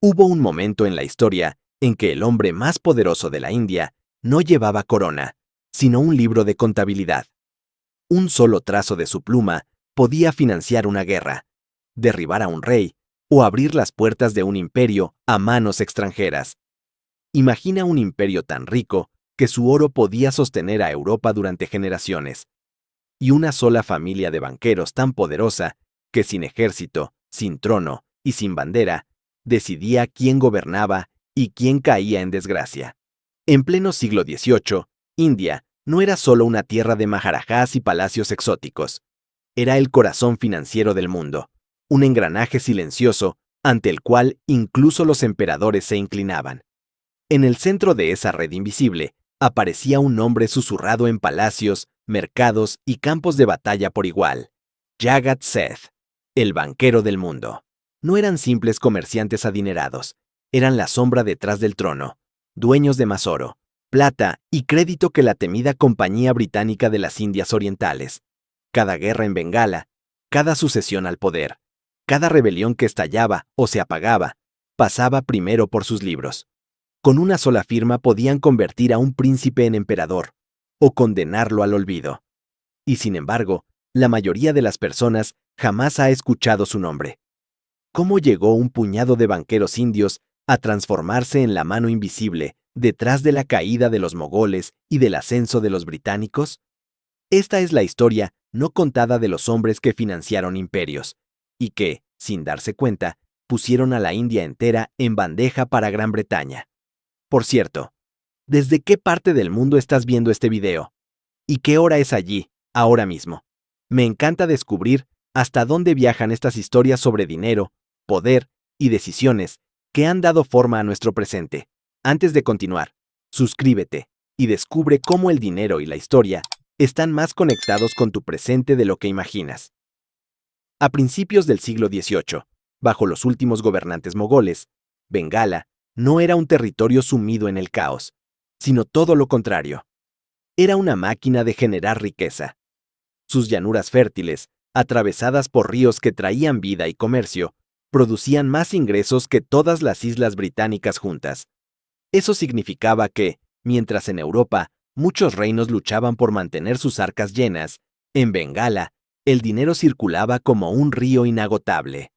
Hubo un momento en la historia en que el hombre más poderoso de la India no llevaba corona, sino un libro de contabilidad. Un solo trazo de su pluma podía financiar una guerra, derribar a un rey o abrir las puertas de un imperio a manos extranjeras. Imagina un imperio tan rico que su oro podía sostener a Europa durante generaciones, y una sola familia de banqueros tan poderosa que sin ejército, sin trono y sin bandera, decidía quién gobernaba y quién caía en desgracia. En pleno siglo XVIII, India no era solo una tierra de maharajás y palacios exóticos. Era el corazón financiero del mundo, un engranaje silencioso ante el cual incluso los emperadores se inclinaban. En el centro de esa red invisible aparecía un nombre susurrado en palacios, mercados y campos de batalla por igual: Jagat Seth, el banquero del mundo. No eran simples comerciantes adinerados, eran la sombra detrás del trono, dueños de más oro, plata y crédito que la temida Compañía Británica de las Indias Orientales. Cada guerra en Bengala, cada sucesión al poder, cada rebelión que estallaba o se apagaba, pasaba primero por sus libros. Con una sola firma podían convertir a un príncipe en emperador o condenarlo al olvido. Y sin embargo, la mayoría de las personas jamás ha escuchado su nombre. ¿Cómo llegó un puñado de banqueros indios a transformarse en la mano invisible detrás de la caída de los mogoles y del ascenso de los británicos? Esta es la historia no contada de los hombres que financiaron imperios y que, sin darse cuenta, pusieron a la India entera en bandeja para Gran Bretaña. Por cierto, ¿desde qué parte del mundo estás viendo este video? ¿Y qué hora es allí, ahora mismo? Me encanta descubrir hasta dónde viajan estas historias sobre dinero, poder y decisiones que han dado forma a nuestro presente. Antes de continuar, suscríbete y descubre cómo el dinero y la historia están más conectados con tu presente de lo que imaginas. A principios del siglo XVIII, bajo los últimos gobernantes mogoles, Bengala no era un territorio sumido en el caos, sino todo lo contrario. Era una máquina de generar riqueza. Sus llanuras fértiles, atravesadas por ríos que traían vida y comercio, producían más ingresos que todas las islas británicas juntas. Eso significaba que, mientras en Europa muchos reinos luchaban por mantener sus arcas llenas, en Bengala el dinero circulaba como un río inagotable.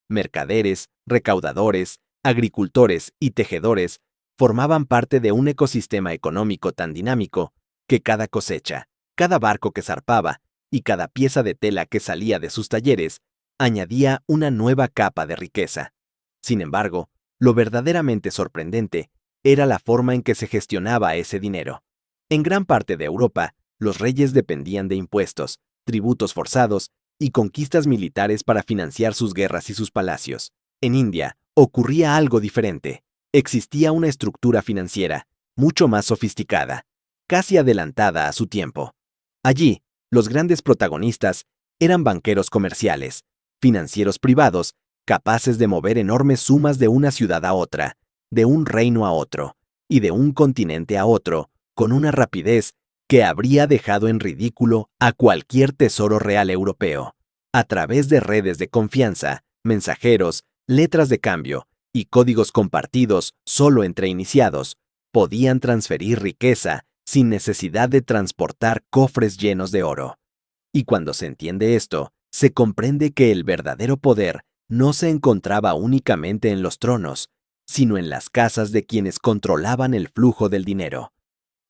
Mercaderes, recaudadores, agricultores y tejedores formaban parte de un ecosistema económico tan dinámico que cada cosecha, cada barco que zarpaba y cada pieza de tela que salía de sus talleres añadía una nueva capa de riqueza. Sin embargo, lo verdaderamente sorprendente era la forma en que se gestionaba ese dinero. En gran parte de Europa, los reyes dependían de impuestos, tributos forzados y conquistas militares para financiar sus guerras y sus palacios. En India, ocurría algo diferente. Existía una estructura financiera, mucho más sofisticada, casi adelantada a su tiempo. Allí, los grandes protagonistas eran banqueros comerciales, financieros privados, capaces de mover enormes sumas de una ciudad a otra, de un reino a otro, y de un continente a otro, con una rapidez que habría dejado en ridículo a cualquier tesoro real europeo. A través de redes de confianza, mensajeros, letras de cambio y códigos compartidos solo entre iniciados, podían transferir riqueza sin necesidad de transportar cofres llenos de oro. Y cuando se entiende esto, se comprende que el verdadero poder no se encontraba únicamente en los tronos, sino en las casas de quienes controlaban el flujo del dinero.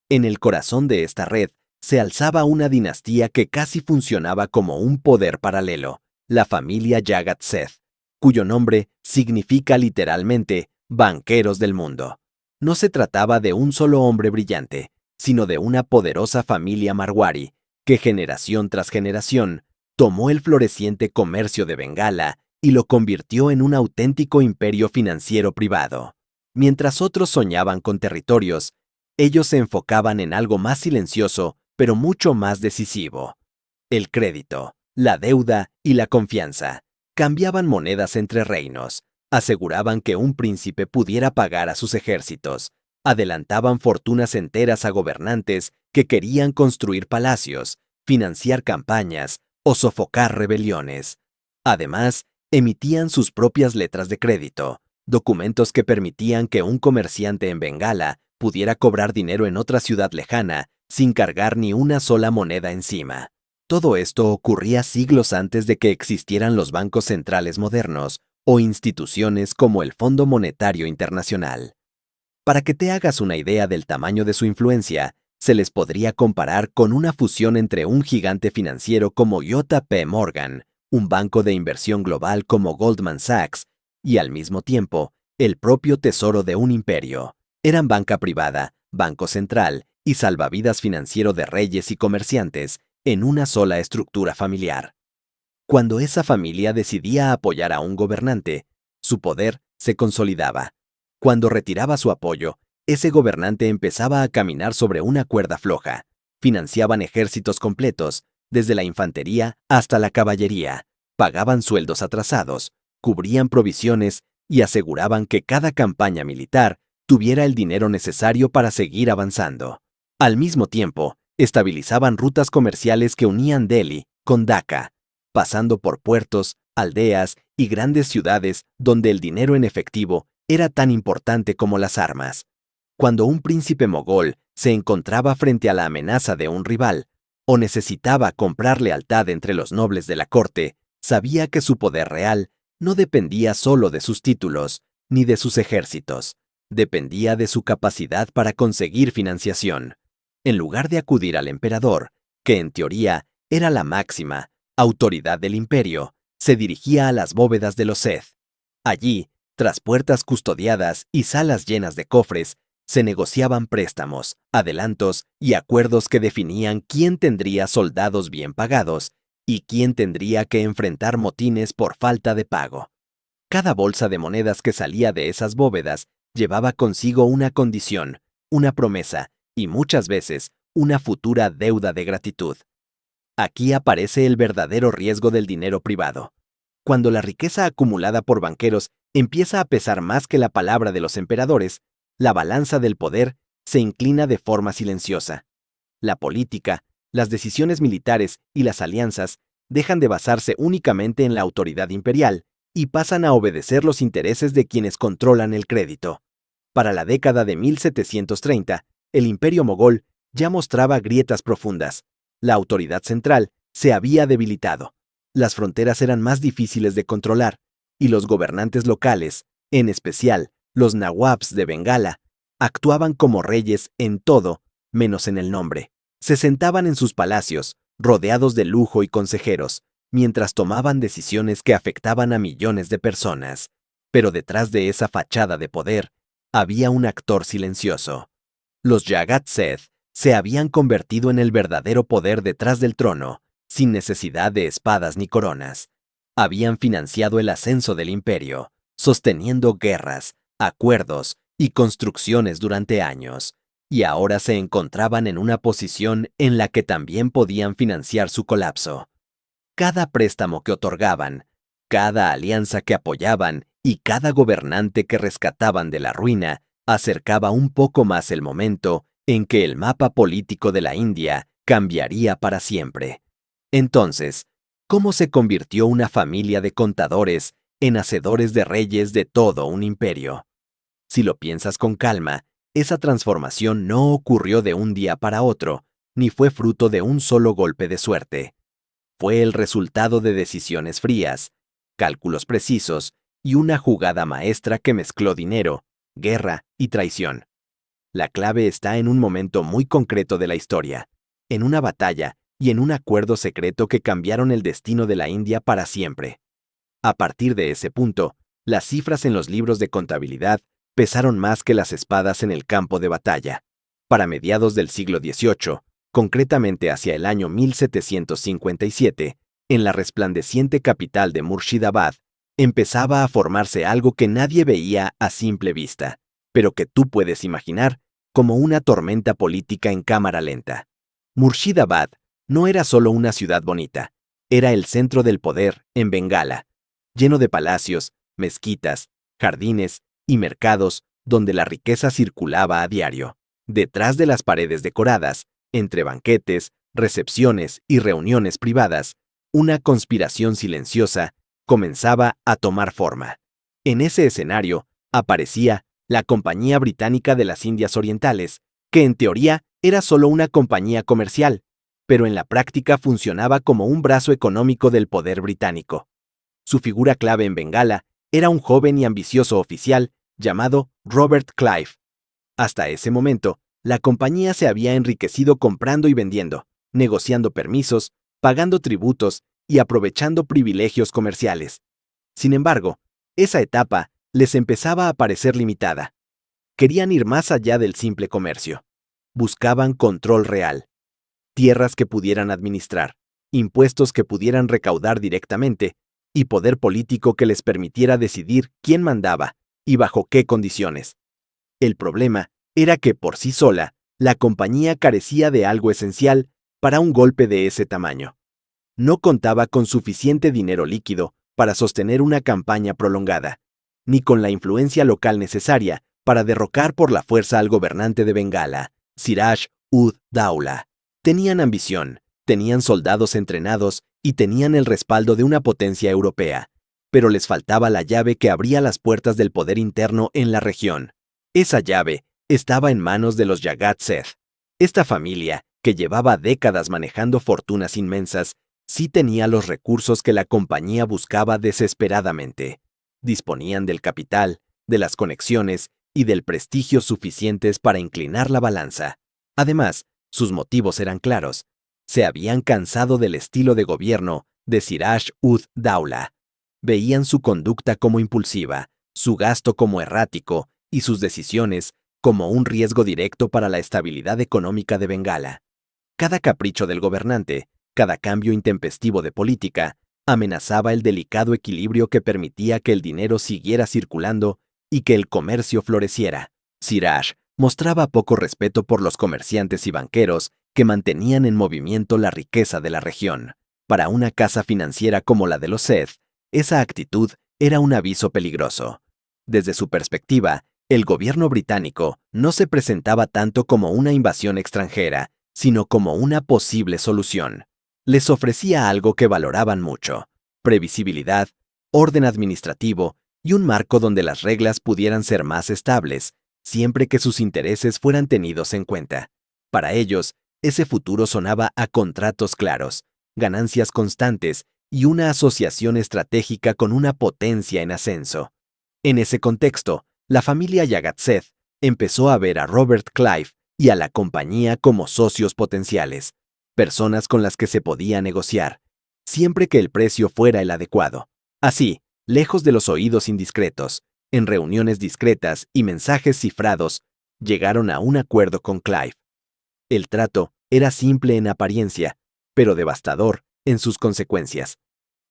En el corazón de esta red se alzaba una dinastía que casi funcionaba como un poder paralelo, la familia Jagat Seth, cuyo nombre significa literalmente banqueros del mundo. No se trataba de un solo hombre brillante, sino de una poderosa familia marwari, que generación tras generación tomó el floreciente comercio de Bengala y lo convirtió en un auténtico imperio financiero privado. Mientras otros soñaban con territorios, ellos se enfocaban en algo más silencioso, pero mucho más decisivo: el crédito, la deuda y la confianza. Cambiaban monedas entre reinos, aseguraban que un príncipe pudiera pagar a sus ejércitos, adelantaban fortunas enteras a gobernantes que querían construir palacios, financiar campañas o sofocar rebeliones. Además, emitían sus propias letras de crédito, documentos que permitían que un comerciante en Bengala pudiera cobrar dinero en otra ciudad lejana sin cargar ni una sola moneda encima. Todo esto ocurría siglos antes de que existieran los bancos centrales modernos o instituciones como el Fondo Monetario Internacional. Para que te hagas una idea del tamaño de su influencia, se les podría comparar con una fusión entre un gigante financiero como JP Morgan, un banco de inversión global como Goldman Sachs, y al mismo tiempo, el propio tesoro de un imperio. Eran banca privada, banco central y salvavidas financiero de reyes y comerciantes en una sola estructura familiar. Cuando esa familia decidía apoyar a un gobernante, su poder se consolidaba. Cuando retiraba su apoyo, ese gobernante empezaba a caminar sobre una cuerda floja. Financiaban ejércitos completos, desde la infantería hasta la caballería, pagaban sueldos atrasados, cubrían provisiones y aseguraban que cada campaña militar tuviera el dinero necesario para seguir avanzando. Al mismo tiempo, estabilizaban rutas comerciales que unían Delhi con Daca, pasando por puertos, aldeas y grandes ciudades donde el dinero en efectivo era tan importante como las armas. Cuando un príncipe mogol se encontraba frente a la amenaza de un rival o necesitaba comprar lealtad entre los nobles de la corte, sabía que su poder real no dependía solo de sus títulos ni de sus ejércitos, dependía de su capacidad para conseguir financiación. En lugar de acudir al emperador, que en teoría era la máxima autoridad del imperio, se dirigía a las bóvedas de los Seth. Allí, tras puertas custodiadas y salas llenas de cofres, se negociaban préstamos, adelantos y acuerdos que definían quién tendría soldados bien pagados y quién tendría que enfrentar motines por falta de pago. Cada bolsa de monedas que salía de esas bóvedas llevaba consigo una condición, una promesa y muchas veces una futura deuda de gratitud. Aquí aparece el verdadero riesgo del dinero privado. Cuando la riqueza acumulada por banqueros empieza a pesar más que la palabra de los emperadores, la balanza del poder se inclina de forma silenciosa. La política, las decisiones militares y las alianzas dejan de basarse únicamente en la autoridad imperial y pasan a obedecer los intereses de quienes controlan el crédito. Para la década de 1730, el imperio mogol ya mostraba grietas profundas. La autoridad central se había debilitado. Las fronteras eran más difíciles de controlar y los gobernantes locales, en especial los nawabs de Bengala, actuaban como reyes en todo menos en el nombre. Se sentaban en sus palacios, rodeados de lujo y consejeros, mientras tomaban decisiones que afectaban a millones de personas. Pero detrás de esa fachada de poder, había un actor silencioso. Los Jagat Seth se habían convertido en el verdadero poder detrás del trono, sin necesidad de espadas ni coronas. Habían financiado el ascenso del imperio, sosteniendo guerras, acuerdos y construcciones durante años, y ahora se encontraban en una posición en la que también podían financiar su colapso. Cada préstamo que otorgaban, cada alianza que apoyaban y cada gobernante que rescataban de la ruina acercaba un poco más el momento en que el mapa político de la India cambiaría para siempre. Entonces, ¿cómo se convirtió una familia de contadores en hacedores de reyes de todo un imperio? Si lo piensas con calma, esa transformación no ocurrió de un día para otro, ni fue fruto de un solo golpe de suerte. Fue el resultado de decisiones frías, cálculos precisos y una jugada maestra que mezcló dinero, guerra y traición. La clave está en un momento muy concreto de la historia, en una batalla y en un acuerdo secreto que cambiaron el destino de la India para siempre. A partir de ese punto, las cifras en los libros de contabilidad pesaron más que las espadas en el campo de batalla. Para mediados del siglo XVIII, concretamente hacia el año 1757, en la resplandeciente capital de Murshidabad, empezaba a formarse algo que nadie veía a simple vista, pero que tú puedes imaginar como una tormenta política en cámara lenta. Murshidabad no era solo una ciudad bonita, era el centro del poder en Bengala, lleno de palacios, mezquitas, jardines y mercados donde la riqueza circulaba a diario. Detrás de las paredes decoradas, entre banquetes, recepciones y reuniones privadas, una conspiración silenciosa comenzaba a tomar forma. En ese escenario, Aparecía la Compañía Británica de las Indias Orientales, que en teoría era solo una compañía comercial, pero en la práctica funcionaba como un brazo económico del poder británico. Su figura clave en Bengala era un joven y ambicioso oficial llamado Robert Clive. Hasta ese momento, la compañía se había enriquecido comprando y vendiendo, negociando permisos, pagando tributos y aprovechando privilegios comerciales. Sin embargo, esa etapa les empezaba a parecer limitada. Querían ir más allá del simple comercio. Buscaban control real, tierras que pudieran administrar, impuestos que pudieran recaudar directamente y poder político que les permitiera decidir quién mandaba y bajo qué condiciones. El problema era que por sí sola, la compañía carecía de algo esencial para un golpe de ese tamaño. No contaba con suficiente dinero líquido para sostener una campaña prolongada, ni con la influencia local necesaria para derrocar por la fuerza al gobernante de Bengala, Siraj-ud-Daula. Tenían ambición, tenían soldados entrenados y tenían el respaldo de una potencia europea, pero les faltaba la llave que abría las puertas del poder interno en la región. Esa llave estaba en manos de los Jagat Seth. Esta familia, que llevaba décadas manejando fortunas inmensas, sí tenía los recursos que la compañía buscaba desesperadamente. Disponían del capital, de las conexiones y del prestigio suficientes para inclinar la balanza. Además, sus motivos eran claros. Se habían cansado del estilo de gobierno de Siraj-ud-Daula. Veían su conducta como impulsiva, su gasto como errático y sus decisiones como un riesgo directo para la estabilidad económica de Bengala. Cada capricho del gobernante, cada cambio intempestivo de política, amenazaba el delicado equilibrio que permitía que el dinero siguiera circulando y que el comercio floreciera. Siraj mostraba poco respeto por los comerciantes y banqueros que mantenían en movimiento la riqueza de la región. Para una casa financiera como la de los Seth, esa actitud era un aviso peligroso. Desde su perspectiva, el gobierno británico no se presentaba tanto como una invasión extranjera, sino como una posible solución. Les ofrecía algo que valoraban mucho: previsibilidad, orden administrativo y un marco donde las reglas pudieran ser más estables, siempre que sus intereses fueran tenidos en cuenta. Para ellos, ese futuro sonaba a contratos claros, ganancias constantes y una asociación estratégica con una potencia en ascenso. En ese contexto, la familia Jagat Seth empezó a ver a Robert Clive y a la compañía como socios potenciales, personas con las que se podía negociar, siempre que el precio fuera el adecuado. Así, lejos de los oídos indiscretos, en reuniones discretas y mensajes cifrados, llegaron a un acuerdo con Clive. El trato era simple en apariencia, pero devastador en sus consecuencias.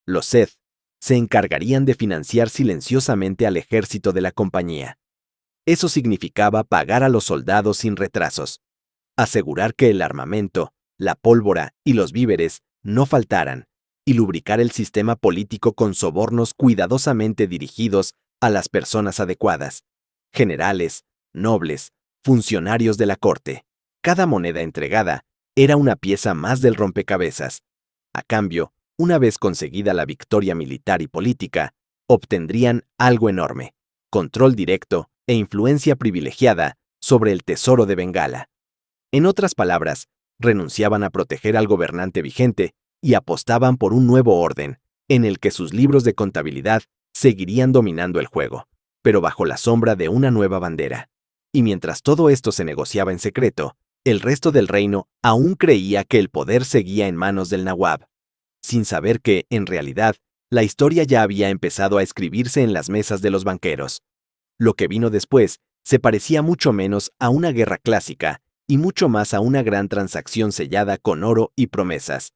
Los Seth se encargarían de financiar silenciosamente al ejército de la compañía. Eso significaba pagar a los soldados sin retrasos, asegurar que el armamento, la pólvora y los víveres no faltaran, y lubricar el sistema político con sobornos cuidadosamente dirigidos a las personas adecuadas: generales, nobles, funcionarios de la corte. Cada moneda entregada era una pieza más del rompecabezas. A cambio, una vez conseguida la victoria militar y política, obtendrían algo enorme: control directo e influencia privilegiada sobre el tesoro de Bengala. En otras palabras, renunciaban a proteger al gobernante vigente y apostaban por un nuevo orden, en el que sus libros de contabilidad seguirían dominando el juego, pero bajo la sombra de una nueva bandera. Y mientras todo esto se negociaba en secreto, el resto del reino aún creía que el poder seguía en manos del Nawab, sin saber que, en realidad, la historia ya había empezado a escribirse en las mesas de los banqueros. Lo que vino después se parecía mucho menos a una guerra clásica y mucho más a una gran transacción sellada con oro y promesas.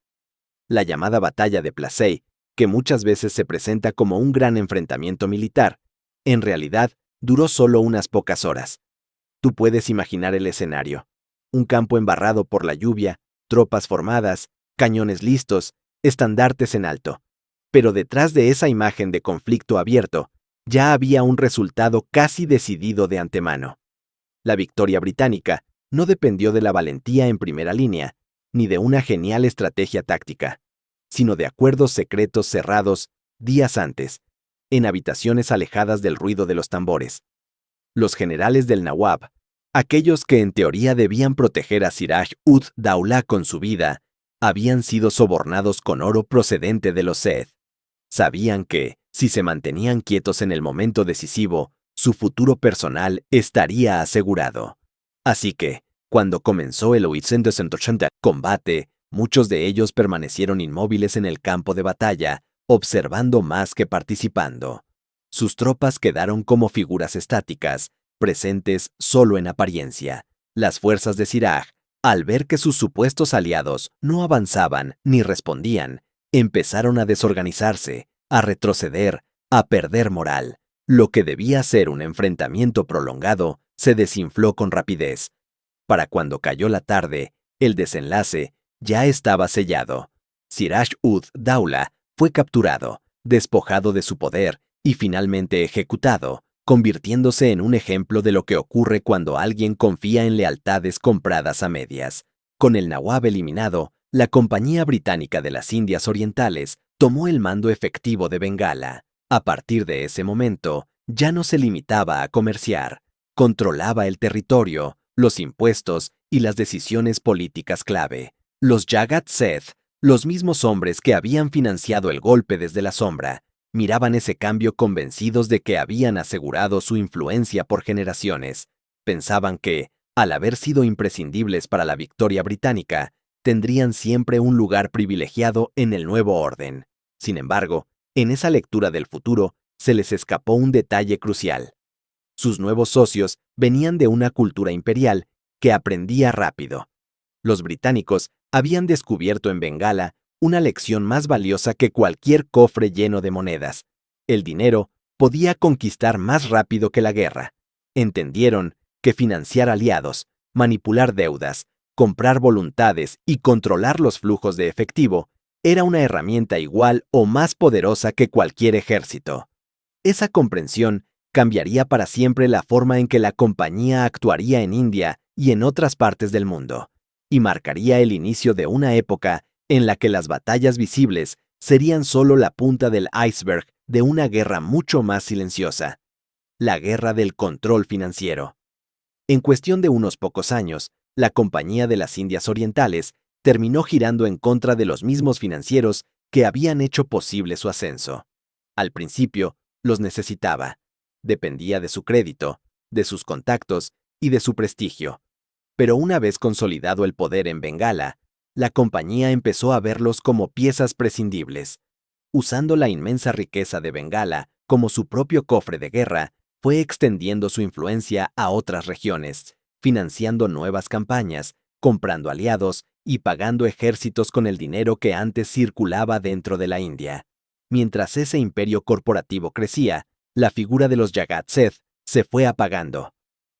La llamada Batalla de Plassey, que muchas veces se presenta como un gran enfrentamiento militar, en realidad duró solo unas pocas horas. Tú puedes imaginar el escenario: un campo embarrado por la lluvia, tropas formadas, cañones listos, estandartes en alto. Pero detrás de esa imagen de conflicto abierto, ya había un resultado casi decidido de antemano. La victoria británica no dependió de la valentía en primera línea, ni de una genial estrategia táctica, sino de acuerdos secretos cerrados días antes, en habitaciones alejadas del ruido de los tambores. Los generales del Nawab, aquellos que en teoría debían proteger a Siraj-ud-Daula con su vida, habían sido sobornados con oro procedente de los Seth. Sabían que, si se mantenían quietos en el momento decisivo, su futuro personal estaría asegurado. Así que, cuando comenzó el 880 combate, muchos de ellos permanecieron inmóviles en el campo de batalla, observando más que participando. Sus tropas quedaron como figuras estáticas, presentes solo en apariencia. Las fuerzas de Siraj, al ver que sus supuestos aliados no avanzaban ni respondían, empezaron a desorganizarse, a retroceder, a perder moral. Lo que debía ser un enfrentamiento prolongado se desinfló con rapidez. Para cuando cayó la tarde, el desenlace ya estaba sellado. Siraj-ud-Daula fue capturado, despojado de su poder y finalmente ejecutado, convirtiéndose en un ejemplo de lo que ocurre cuando alguien confía en lealtades compradas a medias. Con el Nawab eliminado, la Compañía Británica de las Indias Orientales tomó el mando efectivo de Bengala. A partir de ese momento, ya no se limitaba a comerciar, controlaba el territorio, los impuestos y las decisiones políticas clave. Los Jagat Seth, los mismos hombres que habían financiado el golpe desde la sombra, miraban ese cambio convencidos de que habían asegurado su influencia por generaciones. Pensaban que, al haber sido imprescindibles para la victoria británica, tendrían siempre un lugar privilegiado en el nuevo orden. Sin embargo, en esa lectura del futuro, se les escapó un detalle crucial. Sus nuevos socios venían de una cultura imperial que aprendía rápido. Los británicos habían descubierto en Bengala una lección más valiosa que cualquier cofre lleno de monedas. El dinero podía conquistar más rápido que la guerra. Entendieron que financiar aliados, manipular deudas, comprar voluntades y controlar los flujos de efectivo era una herramienta igual o más poderosa que cualquier ejército. Esa comprensión cambiaría para siempre la forma en que la compañía actuaría en India y en otras partes del mundo, y marcaría el inicio de una época en la que las batallas visibles serían solo la punta del iceberg de una guerra mucho más silenciosa, la guerra del control financiero. En cuestión de unos pocos años, la Compañía de las Indias Orientales terminó girando en contra de los mismos financieros que habían hecho posible su ascenso. Al principio, los necesitaba. Dependía de su crédito, de sus contactos y de su prestigio. Pero una vez consolidado el poder en Bengala, la compañía empezó a verlos como piezas prescindibles. Usando la inmensa riqueza de Bengala como su propio cofre de guerra, fue extendiendo su influencia a otras regiones, financiando nuevas campañas, comprando aliados y pagando ejércitos con el dinero que antes circulaba dentro de la India. Mientras ese imperio corporativo crecía, la figura de los Jagat Seth se fue apagando.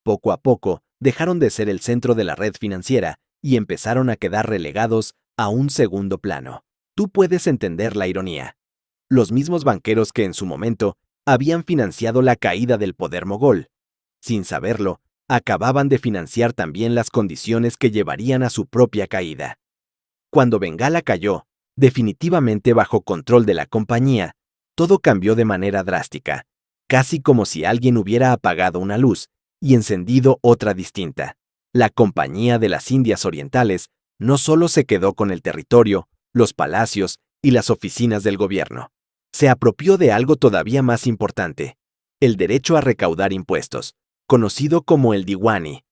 Poco a poco, dejaron de ser el centro de la red financiera y empezaron a quedar relegados a un segundo plano. Tú puedes entender la ironía. Los mismos banqueros que en su momento habían financiado la caída del poder mogol, sin saberlo, acababan de financiar también las condiciones que llevarían a su propia caída. Cuando Bengala cayó, definitivamente bajo control de la compañía, todo cambió de manera drástica, casi como si alguien hubiera apagado una luz y encendido otra distinta. La Compañía de las Indias Orientales no solo se quedó con el territorio, los palacios y las oficinas del gobierno. Se apropió de algo todavía más importante, el derecho a recaudar impuestos, conocido como el Diwani.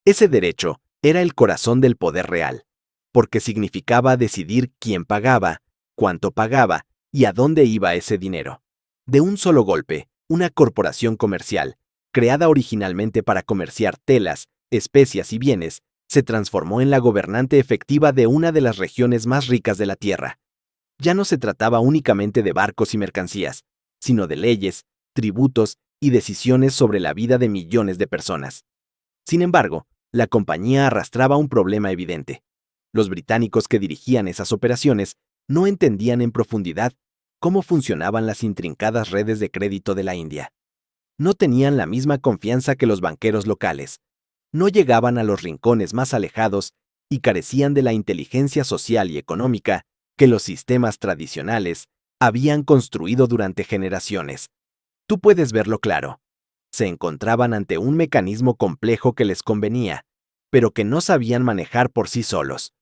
Ese derecho era el corazón del poder real, porque significaba decidir quién pagaba, cuánto pagaba y a dónde iba ese dinero. De un solo golpe, una corporación comercial, creada originalmente para comerciar telas, especias y bienes, se transformó en la gobernante efectiva de una de las regiones más ricas de la Tierra. Ya no se trataba únicamente de barcos y mercancías, sino de leyes, tributos y decisiones sobre la vida de millones de personas. Sin embargo, la compañía arrastraba un problema evidente. Los británicos que dirigían esas operaciones no entendían en profundidad cómo funcionaban las intrincadas redes de crédito de la India. No tenían la misma confianza que los banqueros locales. No llegaban a los rincones más alejados y carecían de la inteligencia social y económica que los sistemas tradicionales habían construido durante generaciones. Tú puedes verlo claro. Se encontraban ante un mecanismo complejo que les convenía, pero que no sabían manejar por sí solos.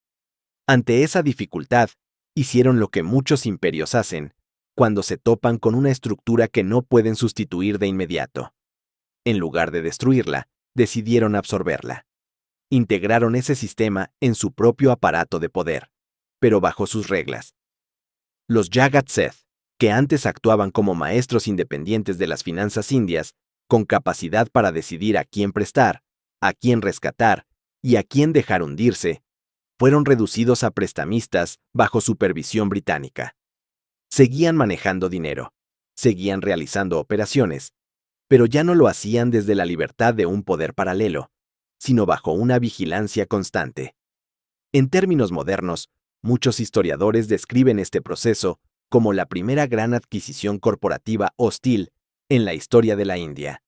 Ante esa dificultad, hicieron lo que muchos imperios hacen, cuando se topan con una estructura que no pueden sustituir de inmediato. En lugar de destruirla, decidieron absorberla. Integraron ese sistema en su propio aparato de poder, pero bajo sus reglas. Los Jagat Seth, que antes actuaban como maestros independientes de las finanzas indias, con capacidad para decidir a quién prestar, a quién rescatar y a quién dejar hundirse, fueron reducidos a prestamistas bajo supervisión británica. Seguían manejando dinero, seguían realizando operaciones, pero ya no lo hacían desde la libertad de un poder paralelo, sino bajo una vigilancia constante. En términos modernos, muchos historiadores describen este proceso como la primera gran adquisición corporativa hostil en la historia de la India.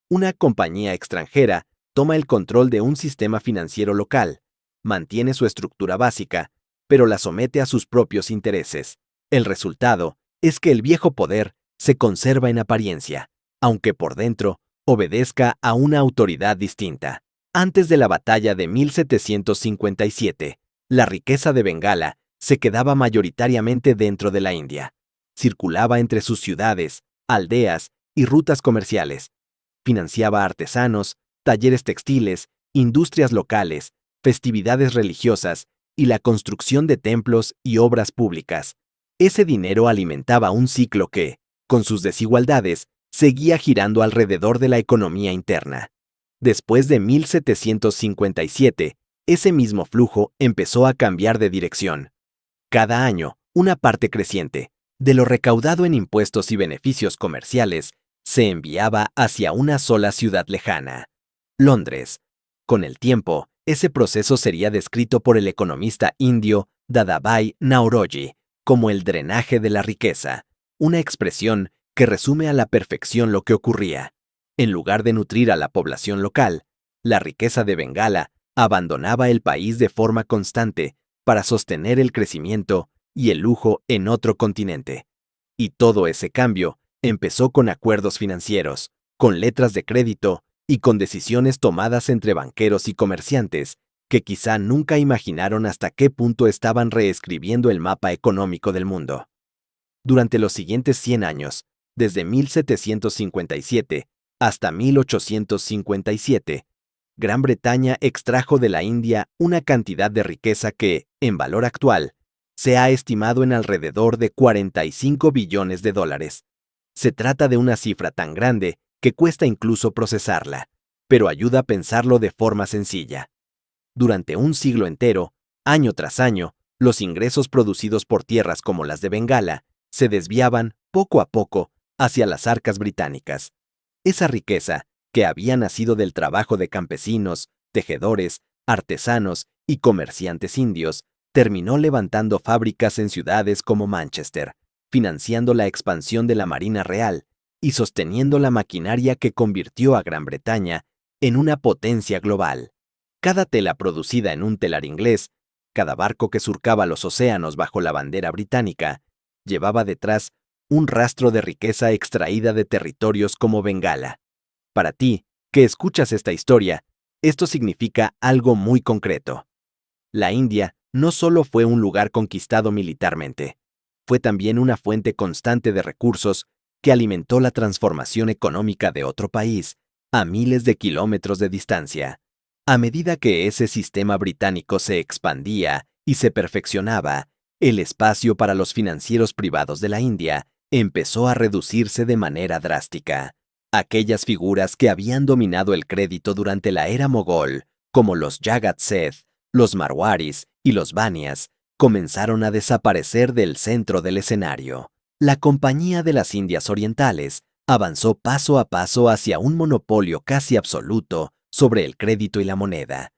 Una compañía extranjera toma el control de un sistema financiero local, mantiene su estructura básica, pero la somete a sus propios intereses. El resultado es que el viejo poder se conserva en apariencia, aunque por dentro obedezca a una autoridad distinta. Antes de la batalla de 1757, la riqueza de Bengala se quedaba mayoritariamente dentro de la India. Circulaba entre sus ciudades, aldeas y rutas comerciales. Financiaba artesanos, talleres textiles, industrias locales, festividades religiosas y la construcción de templos y obras públicas. Ese dinero alimentaba un ciclo que, con sus desigualdades, seguía girando alrededor de la economía interna. Después de 1757, ese mismo flujo empezó a cambiar de dirección. Cada año, una parte creciente de lo recaudado en impuestos y beneficios comerciales se enviaba hacia una sola ciudad lejana, Londres. Con el tiempo, ese proceso sería descrito por el economista indio Dadabhai Naoroji como el drenaje de la riqueza, una expresión que resume a la perfección lo que ocurría. En lugar de nutrir a la población local, la riqueza de Bengala abandonaba el país de forma constante para sostener el crecimiento y el lujo en otro continente. Y todo ese cambio empezó con acuerdos financieros, con letras de crédito y con decisiones tomadas entre banqueros y comerciantes que quizá nunca imaginaron hasta qué punto estaban reescribiendo el mapa económico del mundo. Durante los siguientes 100 años, desde 1757 hasta 1857, Gran Bretaña extrajo de la India una cantidad de riqueza que, en valor actual, se ha estimado en alrededor de 45 billones de dólares. Se trata de una cifra tan grande que cuesta incluso procesarla, pero ayuda a pensarlo de forma sencilla. Durante un siglo entero, año tras año, los ingresos producidos por tierras como las de Bengala se desviaban, poco a poco, hacia las arcas británicas. Esa riqueza, que había nacido del trabajo de campesinos, tejedores, artesanos y comerciantes indios, terminó levantando fábricas en ciudades como Manchester, financiando la expansión de la Marina Real y sosteniendo la maquinaria que convirtió a Gran Bretaña en una potencia global. Cada tela producida en un telar inglés, cada barco que surcaba los océanos bajo la bandera británica, llevaba detrás un rastro de riqueza extraída de territorios como Bengala. Para ti, que escuchas esta historia, esto significa algo muy concreto. La India no solo fue un lugar conquistado militarmente, fue también una fuente constante de recursos que alimentó la transformación económica de otro país a miles de kilómetros de distancia. A medida que ese sistema británico se expandía y se perfeccionaba, el espacio para los financieros privados de la India empezó a reducirse de manera drástica. Aquellas figuras que habían dominado el crédito durante la era mogol, como los Jagat Seth, los Marwaris y los Banias, comenzaron a desaparecer del centro del escenario. La Compañía de las Indias Orientales avanzó paso a paso hacia un monopolio casi absoluto sobre el crédito y la moneda.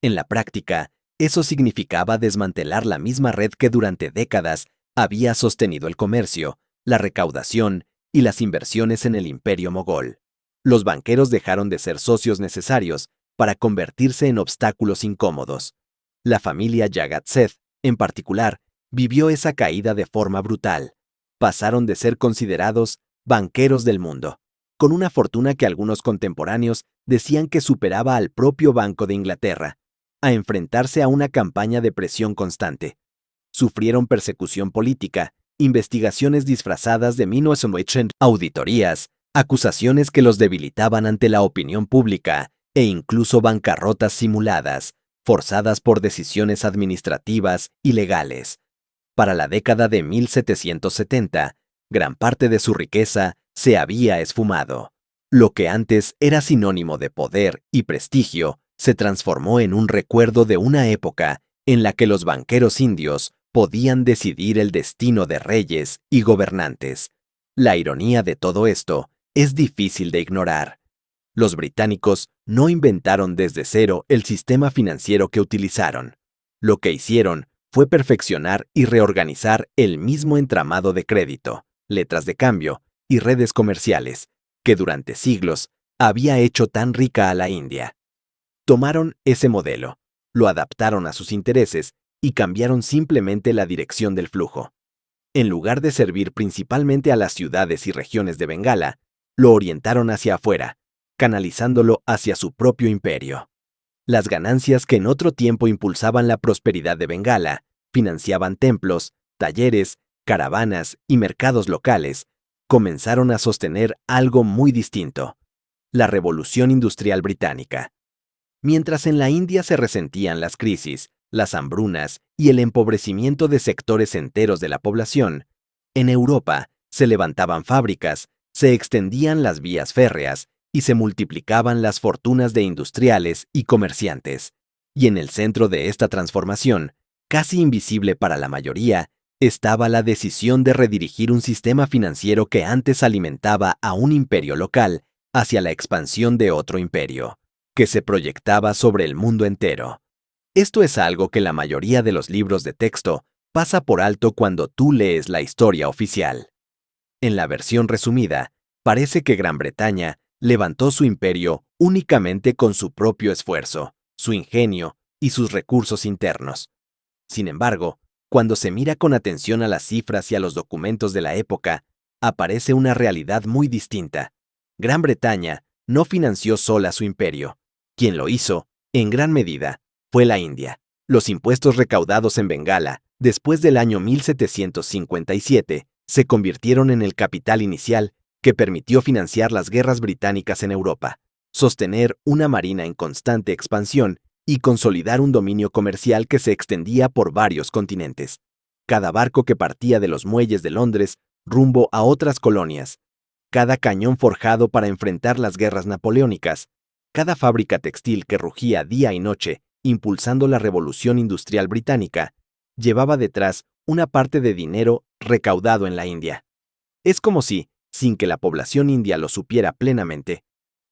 En la práctica, eso significaba desmantelar la misma red que durante décadas había sostenido el comercio, la recaudación y las inversiones en el imperio mogol. Los banqueros dejaron de ser socios necesarios para convertirse en obstáculos incómodos. La familia Jagat Seth, en particular, vivió esa caída de forma brutal. Pasaron de ser considerados banqueros del mundo con una fortuna que algunos contemporáneos decían que superaba al propio Banco de Inglaterra, a enfrentarse a una campaña de presión constante. Sufrieron persecución política, investigaciones disfrazadas de 1980, auditorías, acusaciones que los debilitaban ante la opinión pública e incluso bancarrotas simuladas, forzadas por decisiones administrativas y legales. Para la década de 1770, gran parte de su riqueza se había esfumado. Lo que antes era sinónimo de poder y prestigio se transformó en un recuerdo de una época en la que los banqueros indios podían decidir el destino de reyes y gobernantes. La ironía de todo esto es difícil de ignorar. Los británicos no inventaron desde cero el sistema financiero que utilizaron. Lo que hicieron fue perfeccionar y reorganizar el mismo entramado de crédito, letras de cambio y redes comerciales, que durante siglos había hecho tan rica a la India. Tomaron ese modelo, lo adaptaron a sus intereses y cambiaron simplemente la dirección del flujo. En lugar de servir principalmente a las ciudades y regiones de Bengala, lo orientaron hacia afuera, canalizándolo hacia su propio imperio. Las ganancias que en otro tiempo impulsaban la prosperidad de Bengala, financiaban templos, talleres, caravanas y mercados locales, comenzaron a sostener algo muy distinto: la Revolución Industrial Británica. Mientras en la India se resentían las crisis, las hambrunas y el empobrecimiento de sectores enteros de la población, en Europa se levantaban fábricas, se extendían las vías férreas y se multiplicaban las fortunas de industriales y comerciantes. Y en el centro de esta transformación, casi invisible para la mayoría, estaba la decisión de redirigir un sistema financiero que antes alimentaba a un imperio local hacia la expansión de otro imperio, que se proyectaba sobre el mundo entero. Esto es algo que la mayoría de los libros de texto pasa por alto cuando tú lees la historia oficial. En la versión resumida, parece que Gran Bretaña levantó su imperio únicamente con su propio esfuerzo, su ingenio y sus recursos internos. Sin embargo, cuando se mira con atención a las cifras y a los documentos de la época, aparece una realidad muy distinta. Gran Bretaña no financió sola su imperio. Quien lo hizo, en gran medida, fue la India. Los impuestos recaudados en Bengala, después del año 1757, se convirtieron en el capital inicial que permitió financiar las guerras británicas en Europa, sostener una marina en constante expansión y consolidar un dominio comercial que se extendía por varios continentes. Cada barco que partía de los muelles de Londres rumbo a otras colonias, cada cañón forjado para enfrentar las guerras napoleónicas, cada fábrica textil que rugía día y noche impulsando la revolución industrial británica, llevaba detrás una parte de dinero recaudado en la India. Es como si, sin que la población india lo supiera plenamente,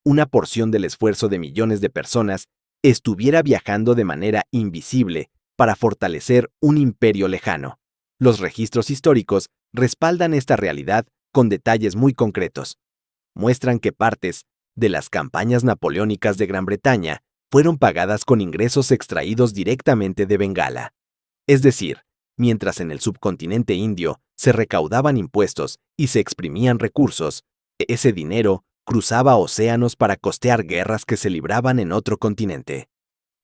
una porción del esfuerzo de millones de personas estuviera viajando de manera invisible para fortalecer un imperio lejano. Los registros históricos respaldan esta realidad con detalles muy concretos. Muestran que partes de las campañas napoleónicas de Gran Bretaña fueron pagadas con ingresos extraídos directamente de Bengala. Es decir, mientras en el subcontinente indio se recaudaban impuestos y se exprimían recursos, ese dinero cruzaba océanos para costear guerras que se libraban en otro continente.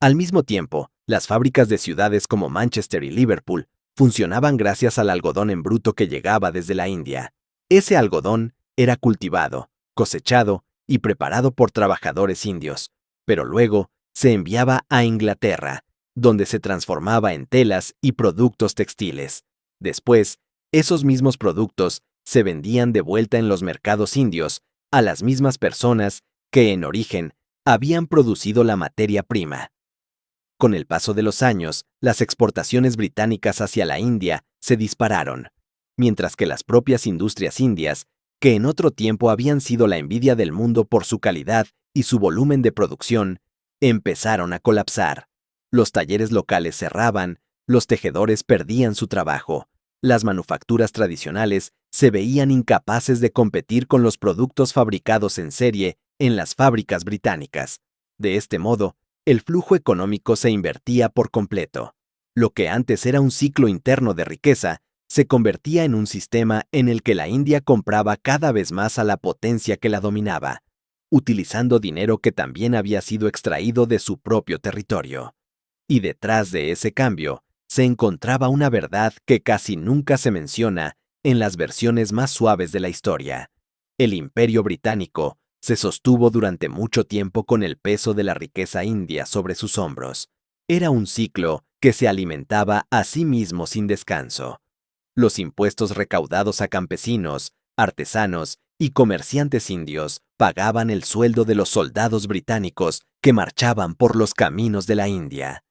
Al mismo tiempo, las fábricas de ciudades como Manchester y Liverpool funcionaban gracias al algodón en bruto que llegaba desde la India. Ese algodón era cultivado, cosechado y preparado por trabajadores indios, pero luego se enviaba a Inglaterra, donde se transformaba en telas y productos textiles. Después, esos mismos productos se vendían de vuelta en los mercados indios a las mismas personas que, en origen, habían producido la materia prima. Con el paso de los años, las exportaciones británicas hacia la India se dispararon, mientras que las propias industrias indias, que en otro tiempo habían sido la envidia del mundo por su calidad y su volumen de producción, empezaron a colapsar. Los talleres locales cerraban, los tejedores perdían su trabajo, las manufacturas tradicionales se veían incapaces de competir con los productos fabricados en serie en las fábricas británicas. De este modo, el flujo económico se invertía por completo. Lo que antes era un ciclo interno de riqueza se convertía en un sistema en el que la India compraba cada vez más a la potencia que la dominaba, utilizando dinero que también había sido extraído de su propio territorio. Y detrás de ese cambio se encontraba una verdad que casi nunca se menciona en las versiones más suaves de la historia. El Imperio Británico se sostuvo durante mucho tiempo con el peso de la riqueza india sobre sus hombros. Era un ciclo que se alimentaba a sí mismo sin descanso. Los impuestos recaudados a campesinos, artesanos y comerciantes indios pagaban el sueldo de los soldados británicos que marchaban por los caminos de la India.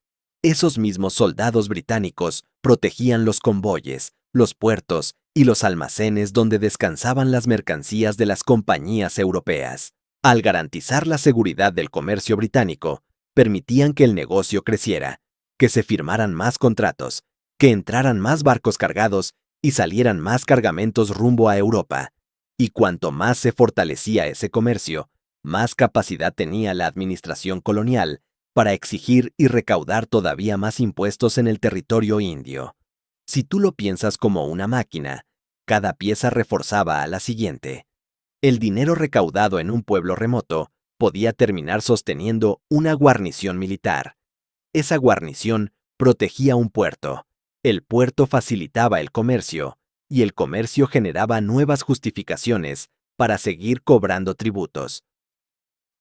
Esos mismos soldados británicos protegían los convoyes, los puertos y los almacenes donde descansaban las mercancías de las compañías europeas. Al garantizar la seguridad del comercio británico, permitían que el negocio creciera, que se firmaran más contratos, que entraran más barcos cargados y salieran más cargamentos rumbo a Europa. Y cuanto más se fortalecía ese comercio, más capacidad tenía la administración colonial para exigir y recaudar todavía más impuestos en el territorio indio. Si tú lo piensas como una máquina, cada pieza reforzaba a la siguiente. El dinero recaudado en un pueblo remoto podía terminar sosteniendo una guarnición militar. Esa guarnición protegía un puerto. El puerto facilitaba el comercio, y el comercio generaba nuevas justificaciones para seguir cobrando tributos.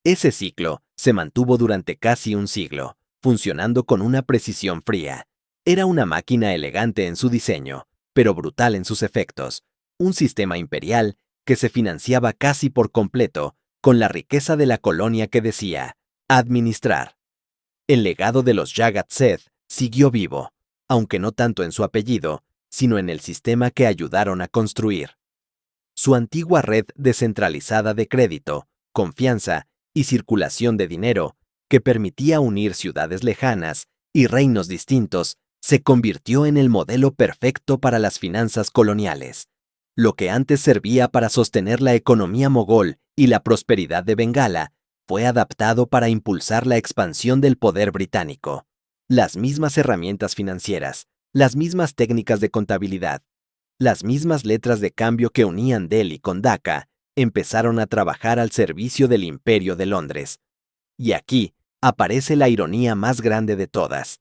Ese ciclo se mantuvo durante casi un siglo, funcionando con una precisión fría. Era una máquina elegante en su diseño, pero brutal en sus efectos. Un sistema imperial que se financiaba casi por completo con la riqueza de la colonia que decía administrar. El legado de los Jagat Seth siguió vivo, aunque no tanto en su apellido, sino en el sistema que ayudaron a construir. Su antigua red descentralizada de crédito, confianza y circulación de dinero, que permitía unir ciudades lejanas y reinos distintos, se convirtió en el modelo perfecto para las finanzas coloniales. Lo que antes servía para sostener la economía mogol y la prosperidad de Bengala, fue adaptado para impulsar la expansión del poder británico. Las mismas herramientas financieras, las mismas técnicas de contabilidad, las mismas letras de cambio que unían Delhi con Dhaka, empezaron a trabajar al servicio del Imperio de Londres. Y aquí aparece la ironía más grande de todas.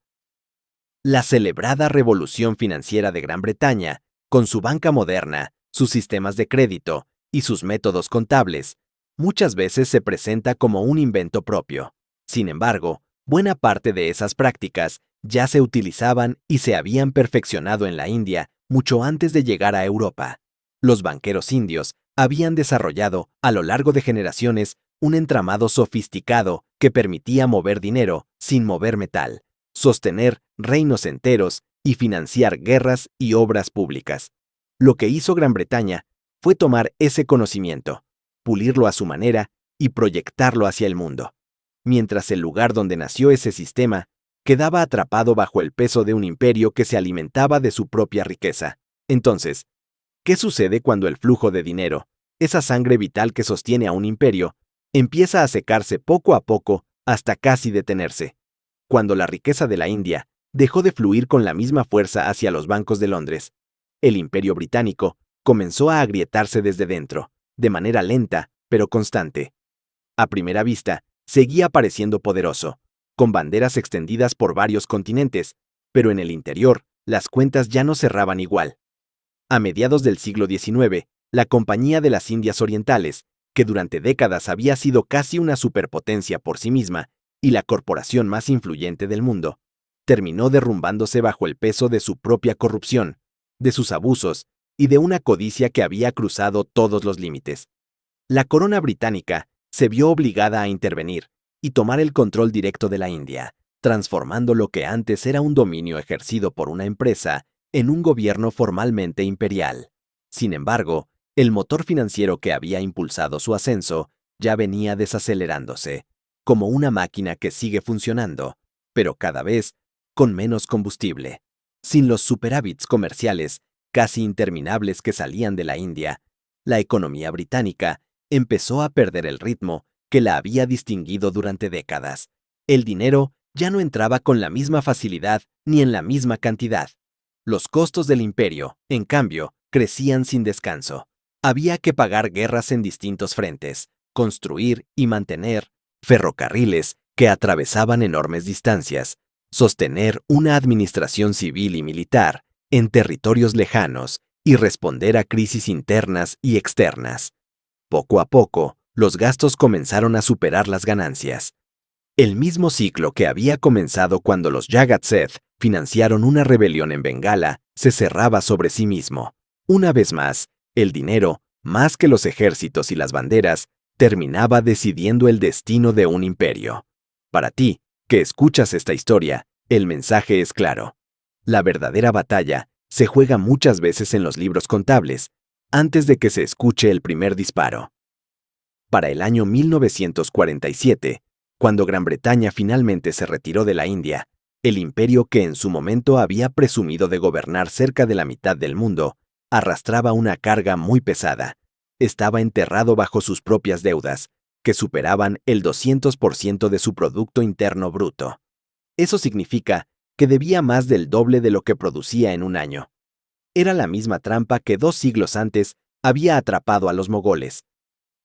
La celebrada Revolución Financiera de Gran Bretaña, con su banca moderna, sus sistemas de crédito y sus métodos contables, muchas veces se presenta como un invento propio. Sin embargo, buena parte de esas prácticas ya se utilizaban y se habían perfeccionado en la India mucho antes de llegar a Europa. Los banqueros indios habían desarrollado, a lo largo de generaciones, un entramado sofisticado que permitía mover dinero sin mover metal, sostener reinos enteros y financiar guerras y obras públicas. Lo que hizo Gran Bretaña fue tomar ese conocimiento, pulirlo a su manera y proyectarlo hacia el mundo, mientras el lugar donde nació ese sistema quedaba atrapado bajo el peso de un imperio que se alimentaba de su propia riqueza. Entonces, ¿qué sucede cuando el flujo de dinero, esa sangre vital que sostiene a un imperio, empieza a secarse poco a poco hasta casi detenerse? Cuando la riqueza de la India dejó de fluir con la misma fuerza hacia los bancos de Londres, el Imperio Británico comenzó a agrietarse desde dentro, de manera lenta pero constante. A primera vista, seguía pareciendo poderoso, con banderas extendidas por varios continentes, pero en el interior, las cuentas ya no cerraban igual. A mediados del siglo XIX, la Compañía de las Indias Orientales, que durante décadas había sido casi una superpotencia por sí misma y la corporación más influyente del mundo, terminó derrumbándose bajo el peso de su propia corrupción, de sus abusos y de una codicia que había cruzado todos los límites. La corona británica se vio obligada a intervenir y tomar el control directo de la India, transformando lo que antes era un dominio ejercido por una empresa en un gobierno formalmente imperial. Sin embargo, el motor financiero que había impulsado su ascenso ya venía desacelerándose, como una máquina que sigue funcionando, pero cada vez con menos combustible. Sin los superávits comerciales casi interminables que salían de la India, la economía británica empezó a perder el ritmo que la había distinguido durante décadas. El dinero ya no entraba con la misma facilidad ni en la misma cantidad. Los costos del imperio, en cambio, crecían sin descanso. Había que pagar guerras en distintos frentes, construir y mantener ferrocarriles que atravesaban enormes distancias, sostener una administración civil y militar en territorios lejanos y responder a crisis internas y externas. Poco a poco, los gastos comenzaron a superar las ganancias. El mismo ciclo que había comenzado cuando los Jagat-Seth financiaron una rebelión en Bengala se cerraba sobre sí mismo. Una vez más, el dinero, más que los ejércitos y las banderas, terminaba decidiendo el destino de un imperio. Para ti, que escuchas esta historia, el mensaje es claro. La verdadera batalla se juega muchas veces en los libros contables, antes de que se escuche el primer disparo. Para el año 1947, cuando Gran Bretaña finalmente se retiró de la India, el imperio que en su momento había presumido de gobernar cerca de la mitad del mundo, arrastraba una carga muy pesada. Estaba enterrado bajo sus propias deudas, que superaban el 200% de su Producto Interno Bruto. Eso significa que debía más del doble de lo que producía en un año. Era la misma trampa que 2 siglos antes había atrapado a los mogoles.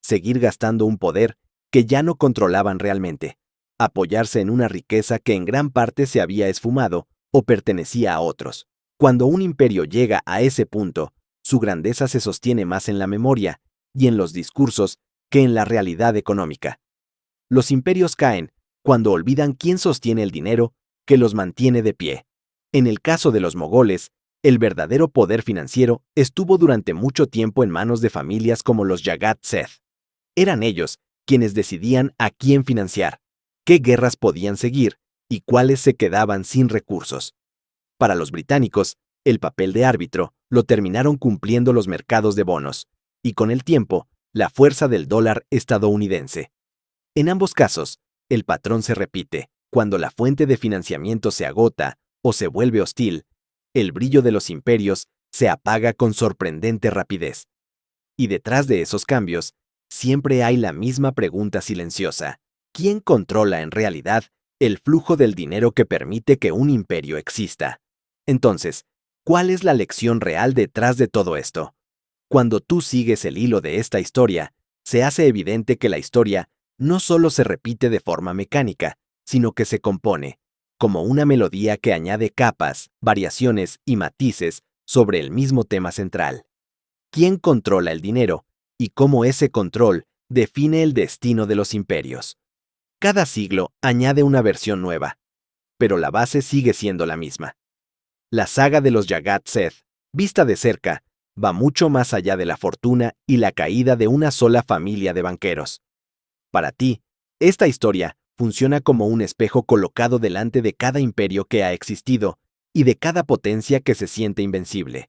Seguir gastando un poder que ya no controlaban realmente, apoyarse en una riqueza que en gran parte se había esfumado o pertenecía a otros. Cuando un imperio llega a ese punto, su grandeza se sostiene más en la memoria y en los discursos que en la realidad económica. Los imperios caen cuando olvidan quién sostiene el dinero que los mantiene de pie. En el caso de los mogoles, el verdadero poder financiero estuvo durante mucho tiempo en manos de familias como los Jagat-Seth. Eran ellos quienes decidían a quién financiar, qué guerras podían seguir y cuáles se quedaban sin recursos. Para los británicos, el papel de árbitro lo terminaron cumpliendo los mercados de bonos, y con el tiempo, la fuerza del dólar estadounidense. En ambos casos, el patrón se repite. Cuando la fuente de financiamiento se agota o se vuelve hostil, el brillo de los imperios se apaga con sorprendente rapidez. Y detrás de esos cambios, siempre hay la misma pregunta silenciosa. ¿Quién controla en realidad el flujo del dinero que permite que un imperio exista? Entonces, ¿cuál es la lección real detrás de todo esto? Cuando tú sigues el hilo de esta historia, se hace evidente que la historia no solo se repite de forma mecánica, sino que se compone, como una melodía que añade capas, variaciones y matices sobre el mismo tema central. ¿Quién controla el dinero y cómo ese control define el destino de los imperios? Cada siglo añade una versión nueva, pero la base sigue siendo la misma. La saga de los Jagat-Seth, vista de cerca, va mucho más allá de la fortuna y la caída de una sola familia de banqueros. Para ti, esta historia funciona como un espejo colocado delante de cada imperio que ha existido y de cada potencia que se siente invencible.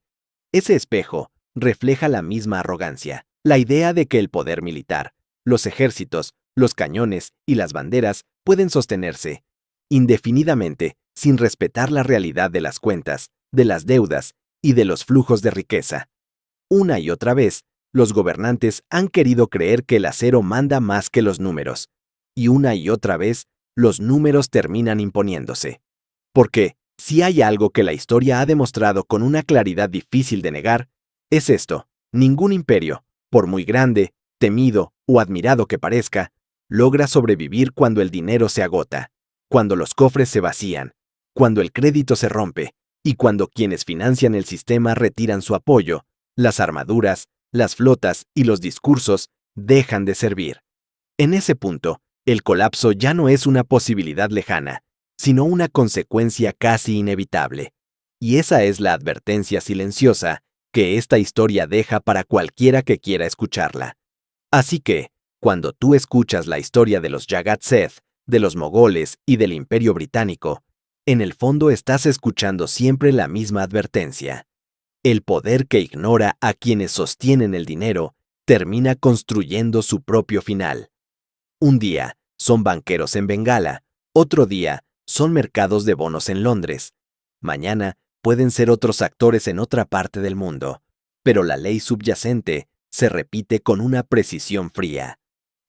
Ese espejo refleja la misma arrogancia, la idea de que el poder militar, los ejércitos, los cañones y las banderas pueden sostenerse indefinidamente sin respetar la realidad de las cuentas, de las deudas y de los flujos de riqueza. Una y otra vez, los gobernantes han querido creer que el acero manda más que los números, y una y otra vez, los números terminan imponiéndose. Porque, si hay algo que la historia ha demostrado con una claridad difícil de negar, es esto: ningún imperio, por muy grande, temido o admirado que parezca, logra sobrevivir cuando el dinero se agota, cuando los cofres se vacían, cuando el crédito se rompe, y cuando quienes financian el sistema retiran su apoyo, las armaduras, las flotas y los discursos dejan de servir. En ese punto, el colapso ya no es una posibilidad lejana, sino una consecuencia casi inevitable. Y esa es la advertencia silenciosa que esta historia deja para cualquiera que quiera escucharla. Así que, cuando tú escuchas la historia de los Jagat-Seth, de los mogoles y del Imperio Británico, en el fondo estás escuchando siempre la misma advertencia. El poder que ignora a quienes sostienen el dinero termina construyendo su propio final. Un día son banqueros en Bengala, otro día son mercados de bonos en Londres. Mañana pueden ser otros actores en otra parte del mundo, pero la ley subyacente se repite con una precisión fría.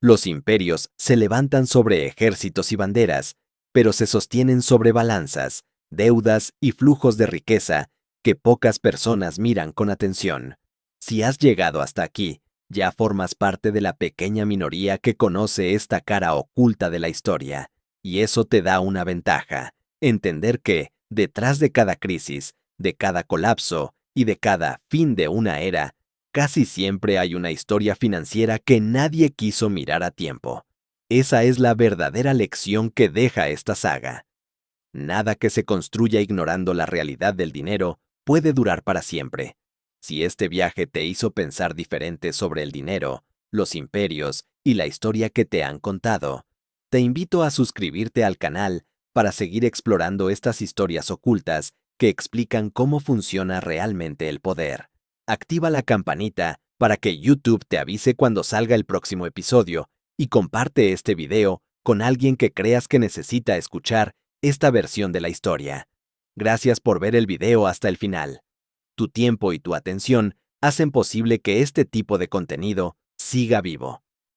Los imperios se levantan sobre ejércitos y banderas, pero se sostienen sobre balanzas, deudas y flujos de riqueza que pocas personas miran con atención. Si has llegado hasta aquí, ya formas parte de la pequeña minoría que conoce esta cara oculta de la historia, y eso te da una ventaja: entender que, detrás de cada crisis, de cada colapso y de cada fin de una era, casi siempre hay una historia financiera que nadie quiso mirar a tiempo. Esa es la verdadera lección que deja esta saga. Nada que se construya ignorando la realidad del dinero puede durar para siempre. Si este viaje te hizo pensar diferente sobre el dinero, los imperios y la historia que te han contado, te invito a suscribirte al canal para seguir explorando estas historias ocultas que explican cómo funciona realmente el poder. Activa la campanita para que YouTube te avise cuando salga el próximo episodio y comparte este video con alguien que creas que necesita escuchar esta versión de la historia. Gracias por ver el video hasta el final. Tu tiempo y tu atención hacen posible que este tipo de contenido siga vivo.